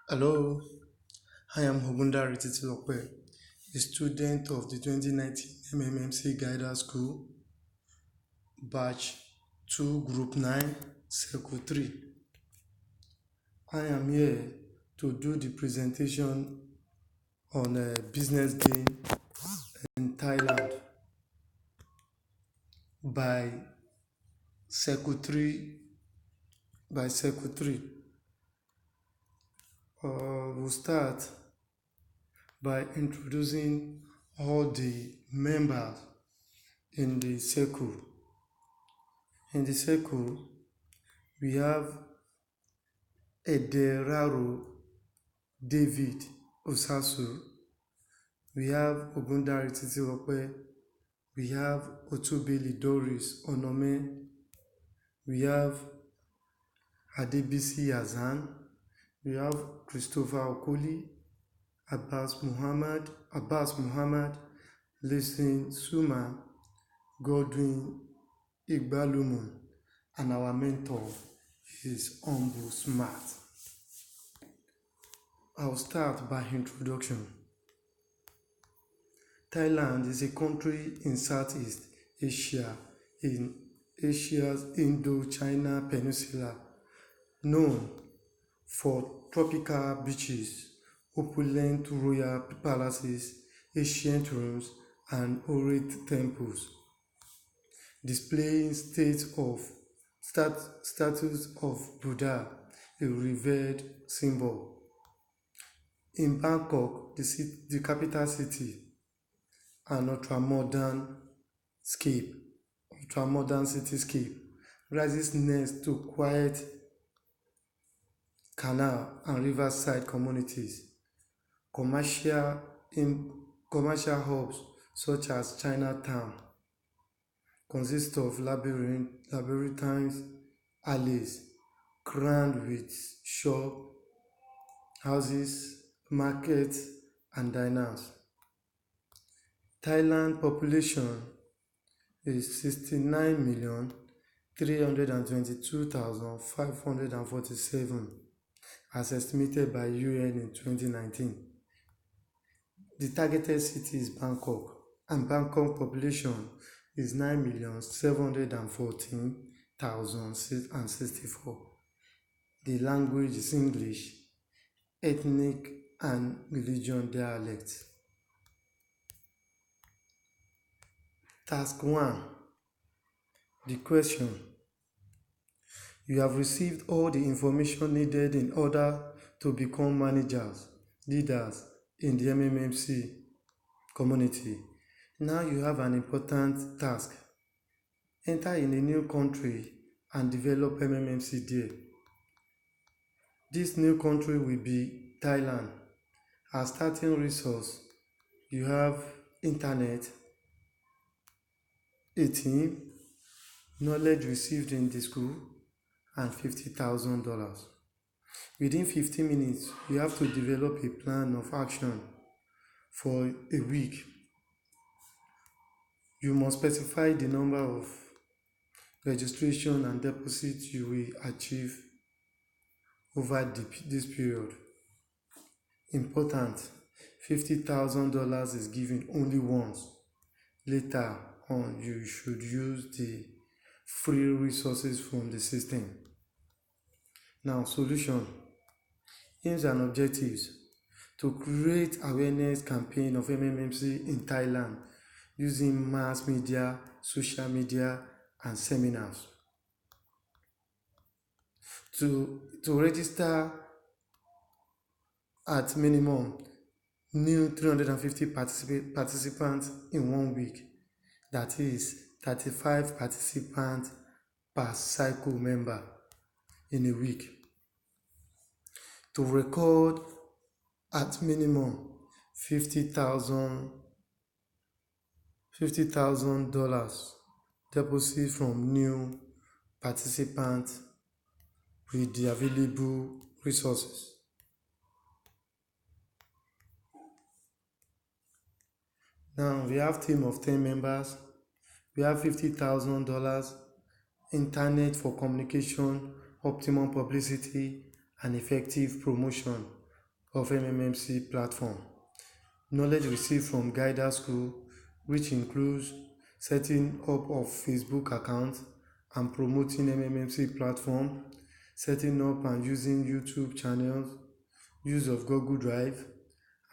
Hello, I am Hogundari Titilope, a student of the 2019 MMMC Guidance School, Batch 2, Group 9, Circle 3. I am here to do the presentation on a business game in Thailand by Circle 3. We'll start by introducing all the members in the circle. In the circle, we have Ederaro David Osasu, we have Ogundari Titilope, we have Otubeli Doris Onome, we have Adebisi Yazan, we have Christopher Okoli, Abbas Muhammad, Listen Suma, Godwin Igbalumun, and our mentor is Humble Smart. I'll start by introduction. Thailand is a country in Southeast Asia, in Asia's Indo-China Peninsula, known for tropical beaches, opulent royal palaces, ancient ruins, and orate temples, displaying status of Buddha, a revered symbol. In Bangkok, the capital city, an ultra-modern cityscape rises next to quiet canal and riverside communities. Commercial hubs such as Chinatown consist of labyrinthine alleys crammed with shops, houses, markets, and diners. Thailand population is 69,322,547 as estimated by UN in 2019. The targeted city is Bangkok, and Bangkok population is 9,714,064. The language is English, ethnic and religion dialects. Task 1. The question. You have received all the information needed in order to become leaders in the MMMC community. Now you have an important task. Enter in a new country and develop MMMC there. This new country will be Thailand. As starting resource, you have internet, a team, knowledge received in the school, and $50,000. Within 15 minutes, you have to develop a plan of action for a week. You must specify the number of registration and deposits you will achieve over this period. Important, $50,000 is given only once. Later on, you should use the free resources from the system. Now, solution. Aims and objectives. To create awareness campaign of MMMC in Thailand using mass media, social media, and seminars. To register at minimum new 350 participants in 1 week. That is 35 participants per cycle member in a week. To record at minimum $50,000 deposit from new participants with the available resources. Now we have team of 10 members. We have $50,000, internet for communication, optimum publicity, and effective promotion of MMMC platform. Knowledge received from Guided School, which includes setting up of Facebook account and promoting MMMC platform, setting up and using YouTube channels, use of Google Drive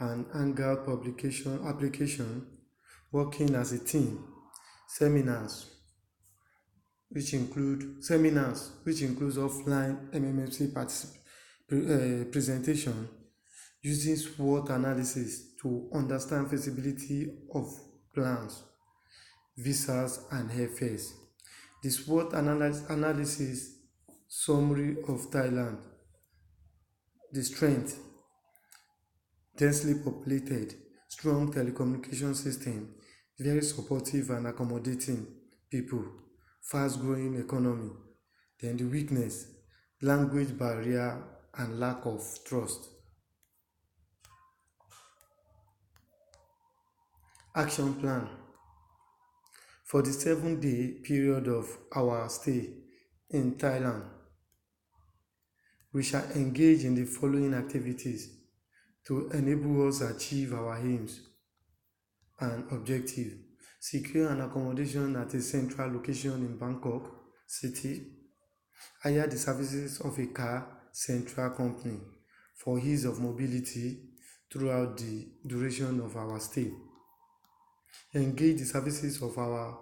and Hangout publication application, working as a team, seminars which includes offline MMMC presentation, using SWOT analysis to understand feasibility of plans, visas and airfares. The SWOT analysis summary of Thailand. The strength: densely populated, strong telecommunication system, very supportive and accommodating people, fast growing economy. Then the weakness: language barrier and lack of trust. Action plan. For the 7-day period of our stay in Thailand, we shall engage in the following activities to enable us achieve our aims and objectives. Secure an accommodation at a central location in Bangkok City. Hire the services of a car central company for ease of mobility throughout the duration of our stay. Engage the services of a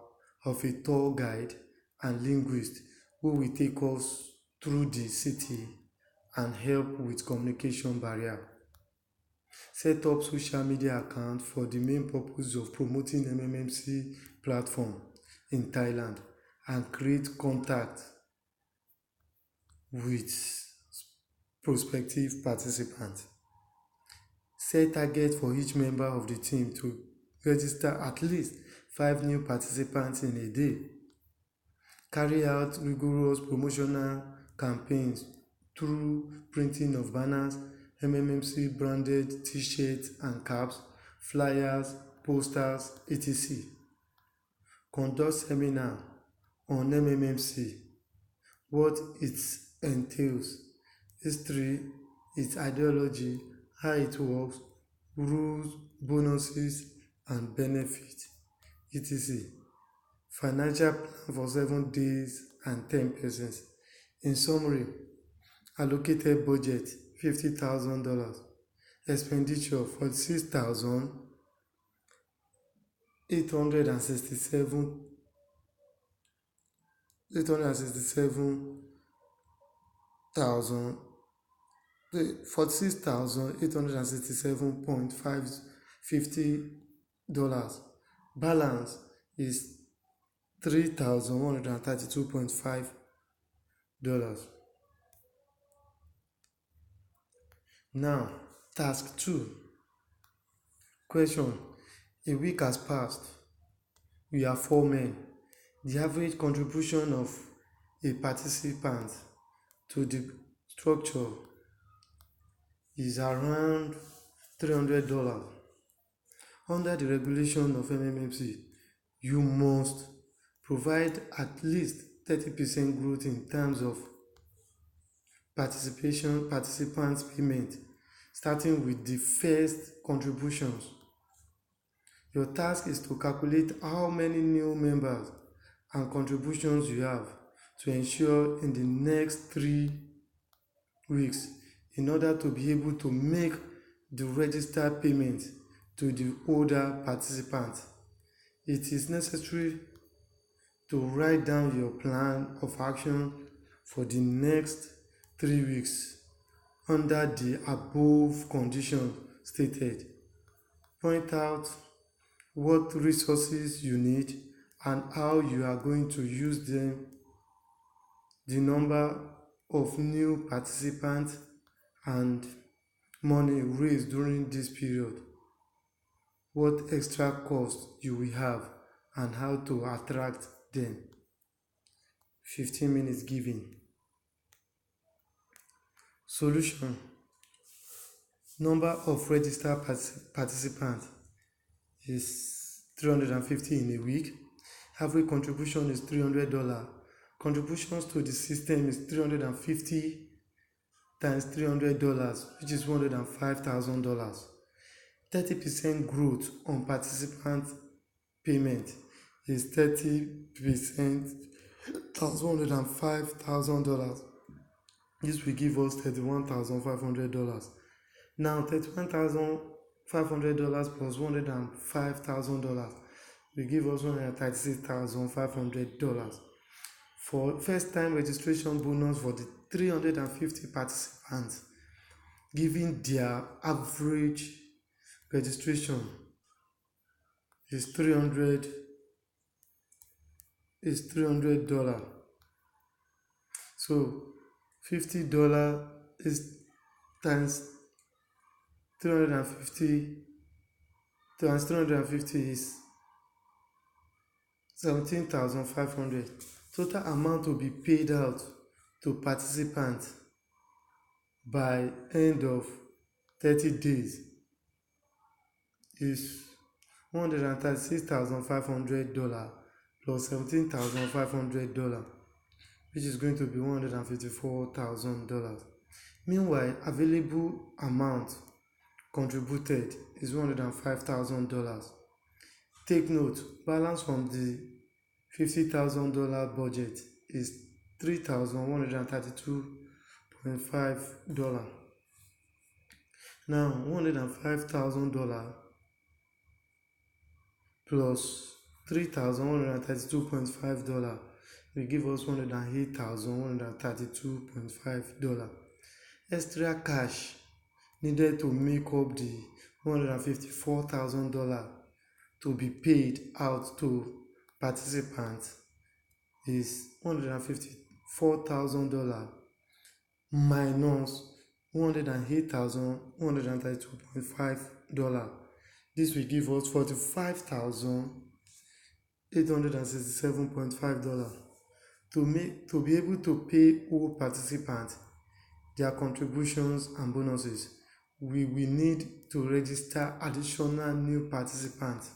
tour guide and linguist who will take us through the city and help with communication barrier. Set up social media account for the main purpose of promoting MMMC platform in Thailand and create contact with prospective participants. Set target for each member of the team to register at least 5 new participants in a day. Carry out rigorous promotional campaigns through printing of banners, MMMC branded t-shirts and caps, flyers, posters, etc. Conduct seminar on MMMC, what it entails, history, its ideology, how it works, rules, bonuses and benefits, etc. Financial plan for 7 days and 10 persons. In summary, allocated budget $50,000, expenditure $46,867 $46,867.50. Balance is $3,132.5. Now, task 2. Question: a week has passed. We are 4 men. The average contribution of a participant to the structure is around $300. Under the regulation of MMMC, you must provide at least 30% growth in terms of participants payment, starting with the first contributions. Your task is to calculate how many new members and contributions you have to ensure in the next 3 weeks in order to be able to make the registered payment to the older participants. It is necessary to write down your plan of action for the next 3 weeks under the above conditions stated. Point out what resources you need and how you are going to use them, the number of new participants and money raised during this period, what extra cost you will have and how to attract them. 15 minutes giving. Solution: number of registered participants is 350 in a week. Average contribution is $300. Contributions to the system is $350 times $300, which is $105,000. 30% growth on participant payment is 30% times $105,000. This will give us $31,500. Now $31,500 plus $105,000 will give us $136,500. For first time registration bonus for the 350 participants, giving their average registration is $300. So $50 is times 350 times 350 is 17,500. Total amount to be paid out to participants by end of 30 days is $136,500 plus $17,500, which is going to be $154,000. Meanwhile, available amount contributed is $105,000. Take note, balance from the $50,000 budget is $3,132.5. Now, $105,000 plus $3,132.5 will give us $108,132.5. Extra cash needed to make up the $154,000 to be paid out to participants is $154,000 minus $108,132.5. This will give us $45,867.5. To be able to pay all participants their contributions and bonuses, we will need to register additional new participants.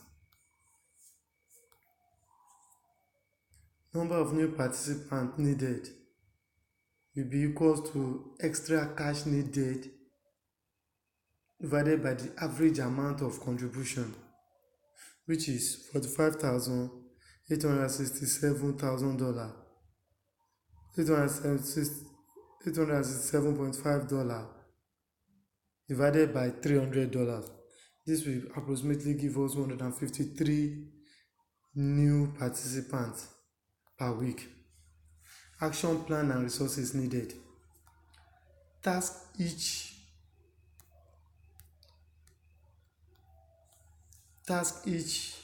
Number of new participants needed will be equal to extra cash needed divided by the average amount of contribution, which is $45,867,000, $867.5 divided by $300. This will approximately give us 153 new participants per week. Action plan and resources needed. Task each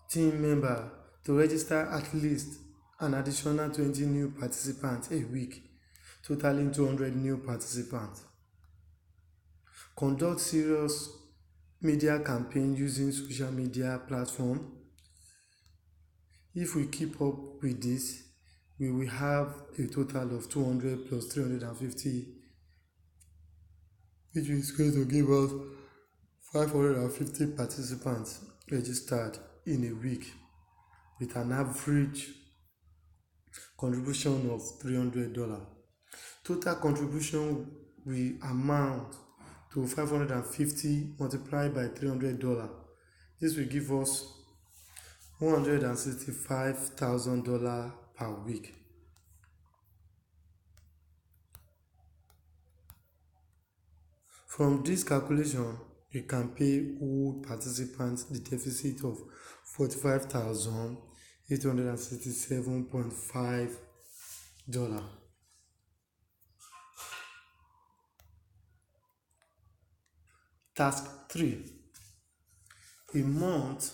team member to register at least an additional 20 new participants a week, totaling 200 new participants. Conduct serious media campaign using social media platform. If we keep up with this, we will have a total of 200 plus 350, which is going to give us 550 participants registered in a week with an average contribution of $300. Total contribution will amount to 550 multiplied by $300. This will give us $165,000 per week. From this calculation, we can pay all participants the deficit of $45,867.5. Task 3. A month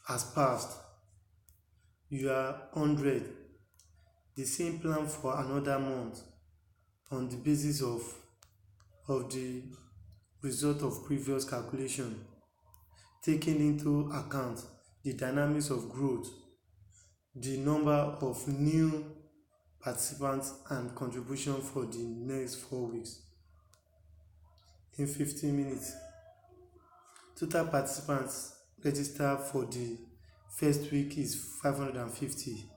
has passed. You are 100. The same plan for another month on the basis of the result of previous calculation, taking into account the dynamics of growth, the number of new participants and contribution for the next 4 weeks. In 15 minutes, total participants registered for the first week is 550,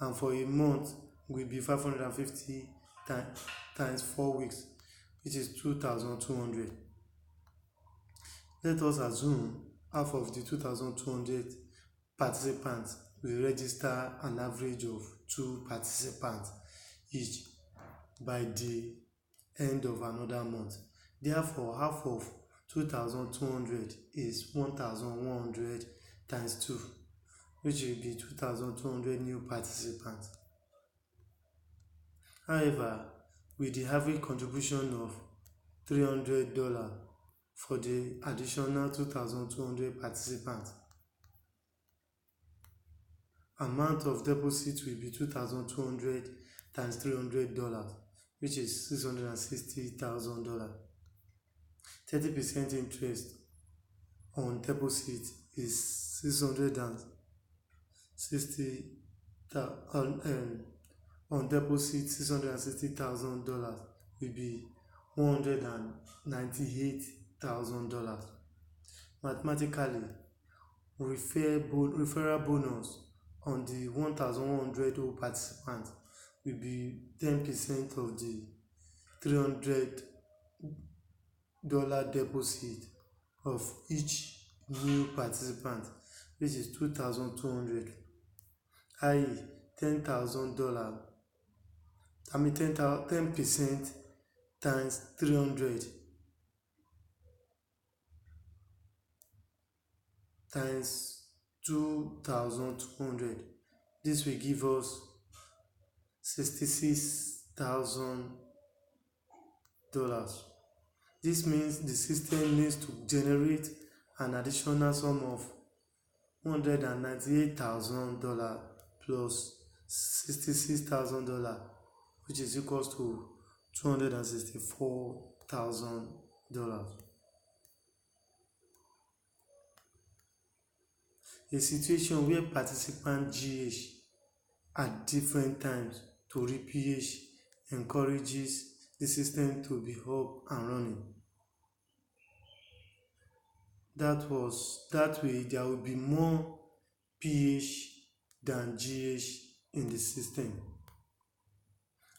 and for a month will be 550 times 4 weeks, which is 2,200. Let us assume half of the 2,200 participants will register an average of 2 participants each by the end of another month. Therefore, half of 2,200 is 1,100 times 2, which will be 2,200 new participants. However, with the average contribution of $300 for the additional 2,200 participants, amount of deposit will be 2,200 times $300, which is $660,000. 30% interest on deposit is on deposit $660,000 will be $198,000. Mathematically, referral bonus on the 1,100 whole participants will be 10% of the $300 deposit of each new participant, which is 2,200, i.e. $10,000. 10% times 300 times 2,200. This will give us $66,000. This means the system needs to generate an additional sum of $198,000 plus $66,000, which is equals to $264,000. A situation where participants GH at different times to reach PH encourages the system to be up and running. That way there will be more PH than GH in the system.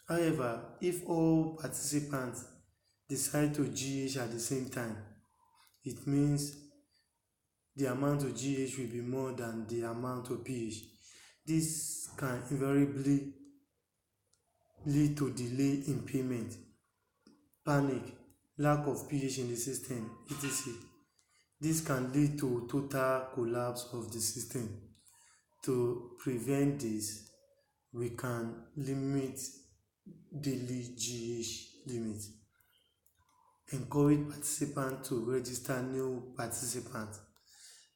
However, if all participants decide to GH at the same time, it means the amount of GH will be more than the amount of PH. This can invariably lead to delay in payment, panic, lack of PH in the system, etc. This can lead to total collapse of the system. To prevent this, we can limit daily GH limit. Encourage participants to register new participants.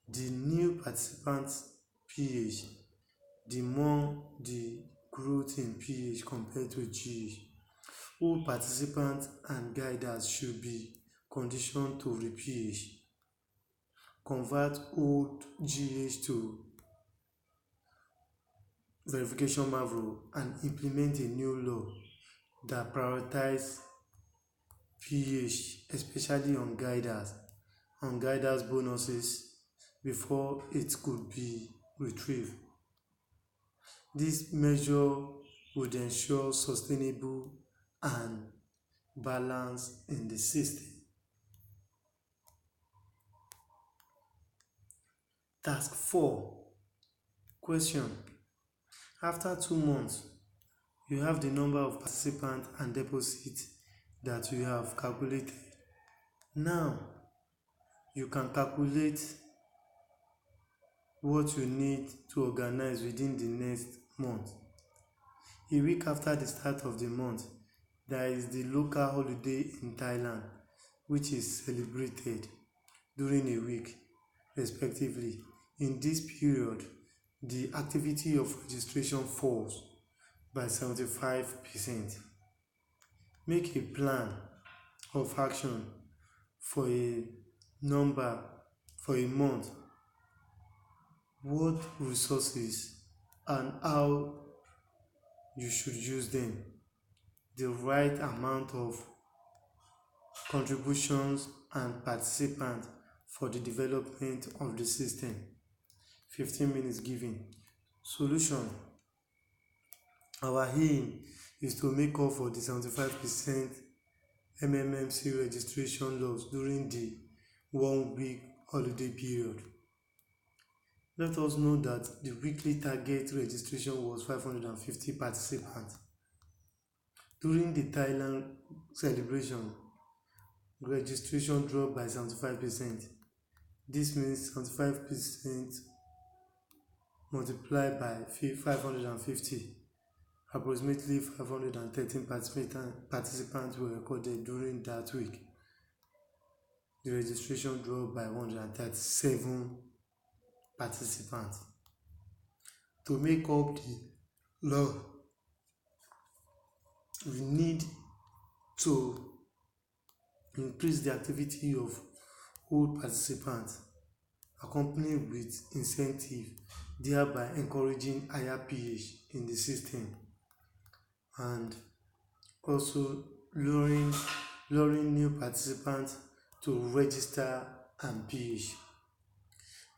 The new participants PH, the more the growth in PH compared to GH. All participants and guiders should be conditioned to re-PH. Convert old GH to verification mark rule and implement a new law that prioritizes PH, especially on guiders bonuses before it could be retrieved. This measure would ensure sustainable and balance in the system. Task 4. Question. After 2 months, you have the number of participants and deposits that you have calculated. Now, you can calculate what you need to organize within the next month. A week after the start of the month, there is the local holiday in Thailand, which is celebrated during a week, respectively. In this period, the activity of registration falls by 75%. Make a plan of action for a month. What resources and how you should use them. The right amount of contributions and participants for the development of the system. 15 minutes given. Solution. Our aim is to make up for the 75% MMMC registration loss during the 1 week holiday period. Let us know that the weekly target registration was 550 participants. During the Thailand celebration, registration dropped by 75%. This means 75% multiplied by 550. Approximately 513 participants were recorded during that week. The registration dropped by 137 participants. To make up the loss, we need to increase the activity of old participants, accompanied with incentive, thereby encouraging higher pH in the system, and also luring new participants to register and pH.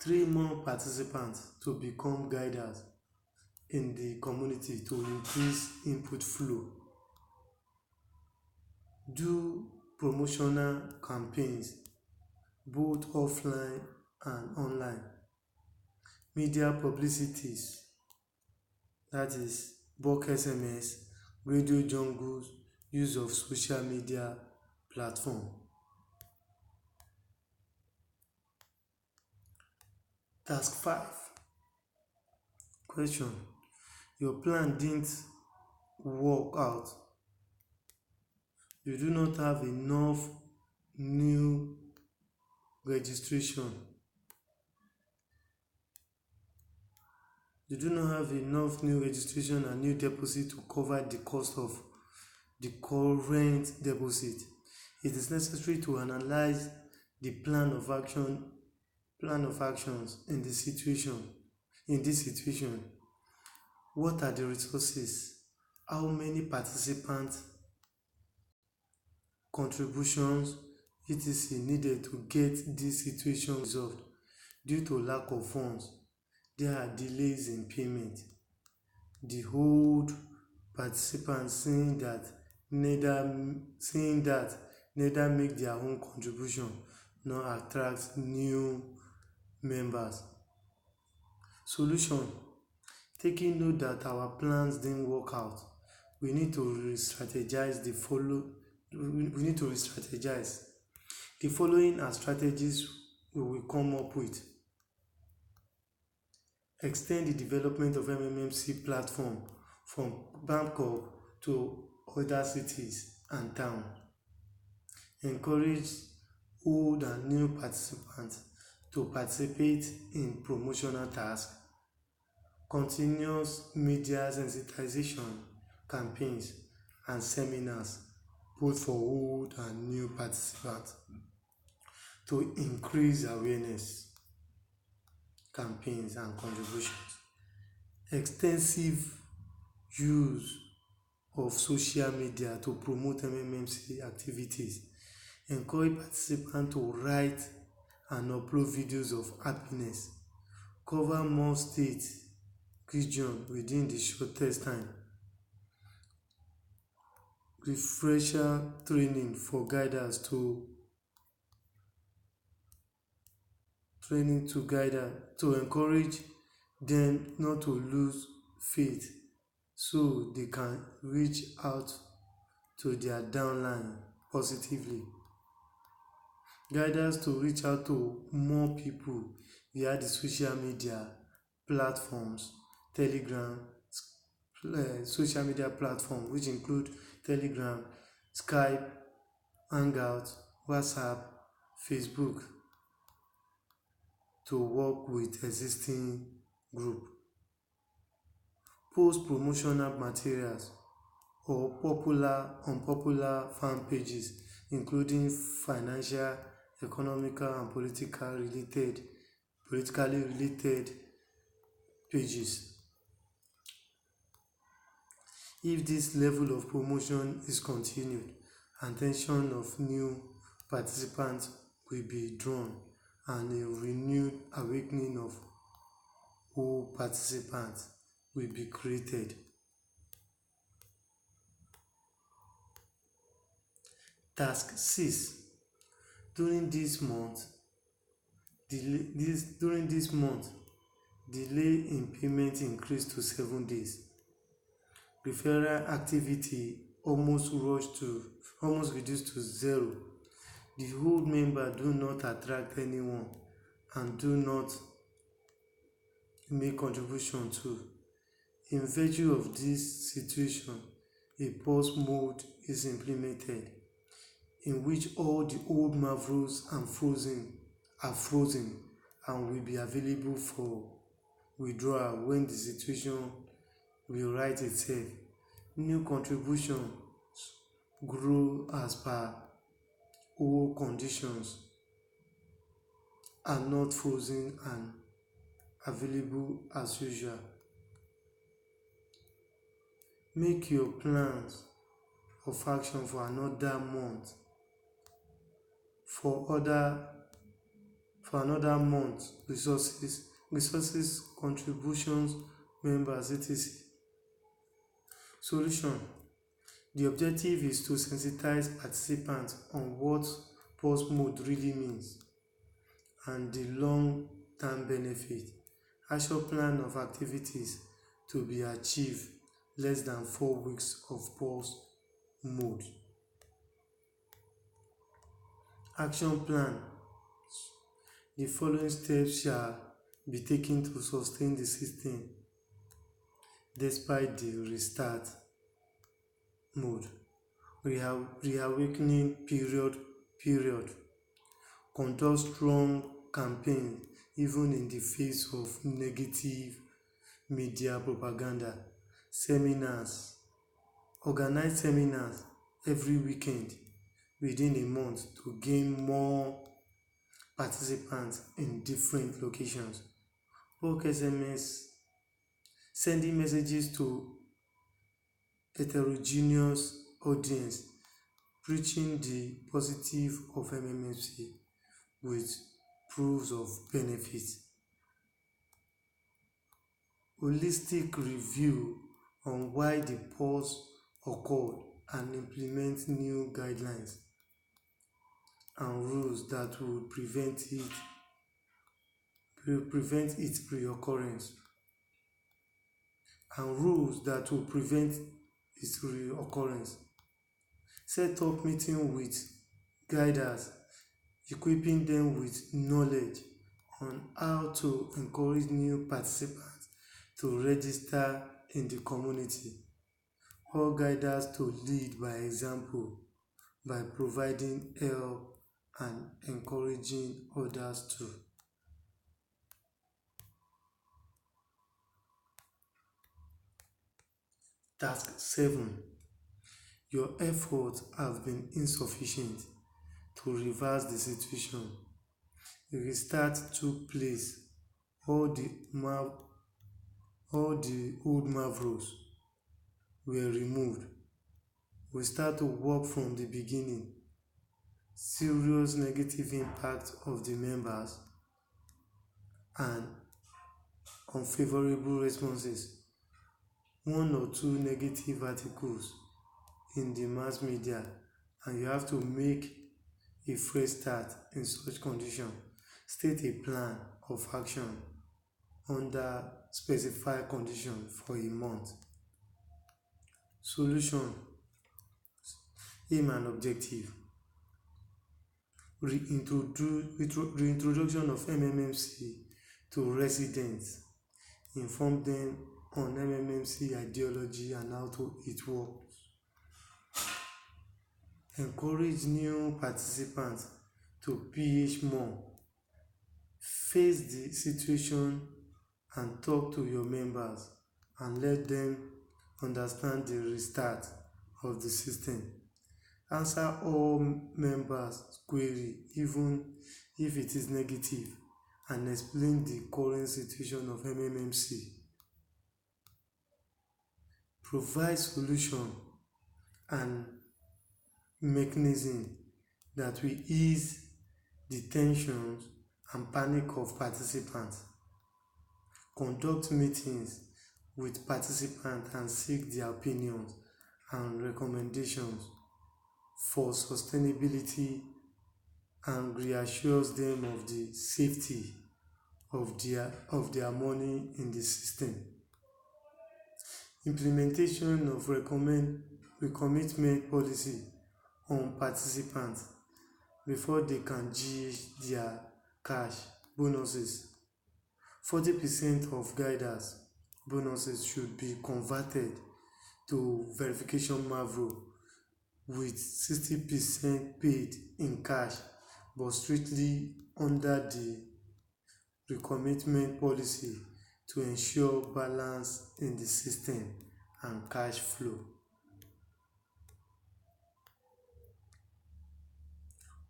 3 more participants to become guiders in the community to increase input flow. Do promotional campaigns both offline and online. Media publicities, that is bulk SMS, radio jungles, use of social media platform. Task 5. Question: your plan didn't work out. You do not have enough new registration. You do not have enough new registration and new deposit to cover the cost of the current deposit. It is necessary to analyze the plan of actions in this situation. What are the resources? How many participants, contributions, etc. needed to get this situation resolved? Due to lack of funds, there are delays in payment. The old participants saying that neither make their own contribution nor attract new members. Solution: taking note that our plans didn't work out, we need to re-strategize. The following are strategies we will come up with. Extend the development of MMMC platform from Bangkok to other cities and towns. Encourage old and new participants to participate in promotional tasks. Continuous media sensitization campaigns and seminars, both for old and new participants, to increase awareness. Campaigns and contributions. Extensive use of social media to promote MMMC activities. Encourage participants to write and upload videos of happiness. Cover more states, regions within the shortest time. Refresher training for guiders to encourage them not to lose faith, so they can reach out to their downline positively. Guiders to reach out to more people via the social media platforms, social media platforms which include Telegram, Skype, Hangout, WhatsApp, Facebook, to work with existing group. Post promotional materials or unpopular fan pages, including financial, economical, and politically related pages. If this level of promotion is continued, attention of new participants will be drawn and a renewed awakening of old participants will be created. Task 6. During this month, delay in payment increased to 7 days. Referral activity almost reduced to zero. The old member do not attract anyone and do not make contribution to. In virtue of this situation, a pause mode is implemented in which all the old Mavros are frozen and will be available for withdrawal when the situation will right itself. New contributions grow as per old conditions are not frozen and available as usual. Make your plans of action for another month. For another month, resources, contributions, members, etc. Solution. The objective is to sensitize participants on what pause mode really means and the long-term benefit. Action plan of activities to be achieved less than 4 weeks of pause mode. Action plan. The following steps shall be taken to sustain the system despite the restart mode. Reawakening period. Conduct strong campaign even in the face of negative media propaganda. Seminars. Organize seminars every weekend within a month to gain more participants in different locations. Bulk SMS. Sending messages to heterogeneous audience, preaching the positive of MMFC with proofs of benefit. Holistic review on why the pause occurred and implement new guidelines and rules that will prevent its reoccurrence. Set up meeting with guiders, equipping them with knowledge on how to encourage new participants to register in the community. All guiders to lead by example by providing help and encouraging others too. Task 7. Your efforts have been insufficient to reverse the situation. A restart took place. All the old Mavros were removed. We start to work from the beginning. Serious negative impact of the members and unfavorable responses. 1 or 2 negative articles in the mass media, and you have to make a fresh start in such condition. State a plan of action under specified conditions for a month. Solution. Aim and objective. Reintroduction of MMMC to residents. Inform them on MMMC ideology and how it works. Encourage new participants to PH more. Face the situation and talk to your members and let them understand the restart of the system. Answer all members' query even if it is negative and explain the current situation of MMMC. Provide solution and mechanism that will ease the tensions and panic of participants. Conduct meetings with participants and seek their opinions and recommendations for sustainability and reassures them of the safety of their money in the system. Implementation of recommitment policy on participants before they can gauge their cash bonuses. 40% of guiders bonuses should be converted to verification Mavro, with 60% paid in cash but strictly under the recommitment policy to ensure balance in the system and cash flow.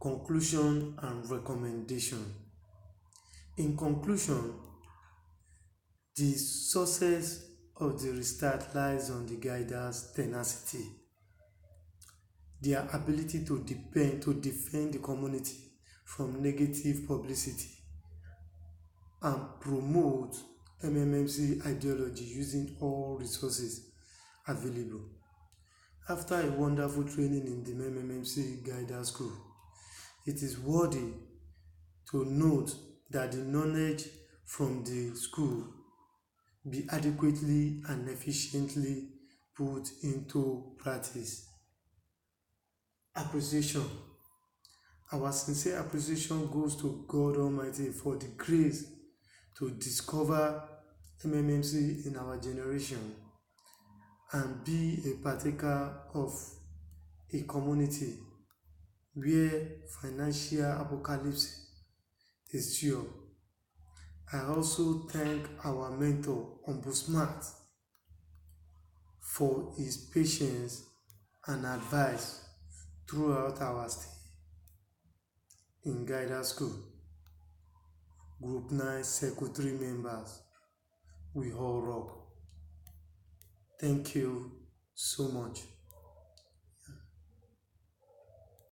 Conclusion and recommendation. In conclusion, the success of the restart lies on the guiders' tenacity, their ability to defend the community from negative publicity, and promote MMMC ideology using all resources available. After a wonderful training in the MMMC Guider School, it is worthy to note that the knowledge from the school be adequately and efficiently put into practice. Appreciation. Our sincere appreciation goes to God Almighty for the grace to discover MMMC in our generation and be a partaker of a community where financial apocalypse is sure. I also thank our mentor, Ombudsman, for his patience and advice throughout our stay in Guider School. Group 9 Circle 3 members, we all rock. Thank you so much.